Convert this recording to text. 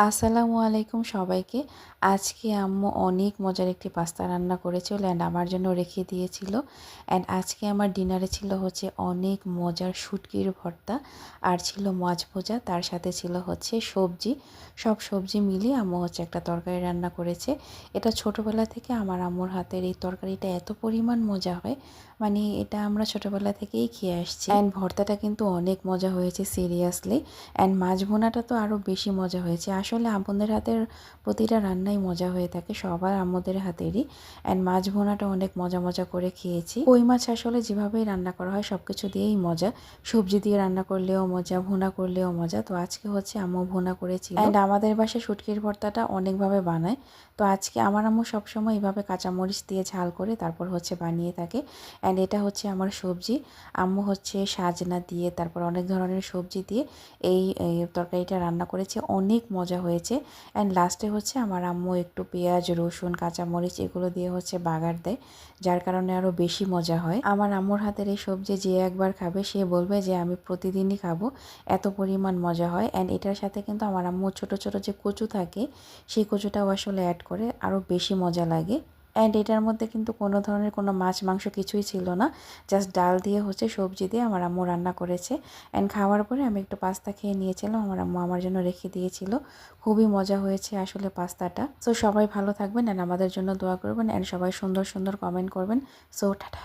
আসসালামু আলাইকুম সবাইকে। আজকে আম্মু অনেক মজার একটি পাস্তা রান্না করেছিল অ্যান্ড আমার জন্য রেখে দিয়েছিল। অ্যান্ড আজকে আমার ডিনারে ছিল হচ্ছে অনেক মজার শুটকির ভর্তা আর ছিল মাছ ভাজা, তার সাথে ছিল হচ্ছে সবজি। সব সবজি মিলিয়ে আম্মু হচ্ছে একটা তরকারি রান্না করেছে। এটা ছোটোবেলা থেকে আমার আম্মুর হাতের এই তরকারিটা এত পরিমাণ মজা হয়, মানে এটা আমরা ছোটোবেলা থেকেই খেয়ে আসছি। অ্যান্ড ভর্তাটা কিন্তু অনেক মজা হয়েছে সিরিয়াসলি। অ্যান্ড মাছ ভুনাটা তো আরও বেশি মজা হয়েছে। আসলে আম্মুদের হাতের প্রতিটা রান্নাই মজা হয়ে থাকে, সবার আম্মুদের হাতেরই। অ্যান্ড মাছ ভুনাটা অনেক মজা মজা করে খেয়েছি। কই মাছ আসলে যেভাবেই রান্না করা হয় সব কিছু দিয়েই মজা, সবজি দিয়ে রান্না করলেও মজা, ভুনা করলেও মজা। তো আজকে হচ্ছে আম্মু ভুনা করেছিল। অ্যান্ড আমাদের বাসায় শুটকির ভর্তাটা অনেকভাবে বানায়। তো আজকে আমার আম্মু সবসময় এইভাবে কাঁচামরিচ দিয়ে ঝাল করে তারপর হচ্ছে বানিয়ে থাকে। অ্যান্ড এটা হচ্ছে আমার সবজি। আম্মু হচ্ছে সাজনা দিয়ে তারপর অনেক ধরনের সবজি দিয়ে এই তরকারিটা রান্না করেছে, অনেক মজা হয়েছে। অ্যান্ড লাস্টে হচ্ছে আমার আম্মু একটু পেঁয়াজ, রসুন, কাঁচামরিচ এগুলো দিয়ে হচ্ছে বাগার দেয়, যার কারণে আরও বেশি মজা হয়। আমার আম্মুর হাতের এই সবজি যে একবার খাবে সে বলবে যে আমি প্রতিদিনই খাবো, এত পরিমাণ মজা হয়। অ্যান্ড এটার সাথে কিন্তু আমার আম্মু ছোটো ছোটো যে কচু থাকে সেই কচুটাও আসলে অ্যাড করে, আরও বেশি মজা লাগে। অ্যান্ড এটার মধ্যে কিন্তু কোনো ধরনের কোনো মাছ মাংস কিছুই ছিল না, জাস্ট ডাল দিয়ে হচ্ছে সবজি দিয়ে আমার আম্মু রান্না করেছে। অ্যান্ড খাওয়ার পরে আমি একটু পাস্তা খেয়ে নিয়েছিলাম, আমার আম্মু আমার জন্য রেখে দিয়েছিল। খুবই মজা হয়েছে আসলে পাস্তাটা। সো সবাই ভালো থাকবেন অ্যান্ড আমাদের জন্য দোয়া করবেন অ্যান্ড সবাই সুন্দর সুন্দর কমেন্ট করবেন। So tata.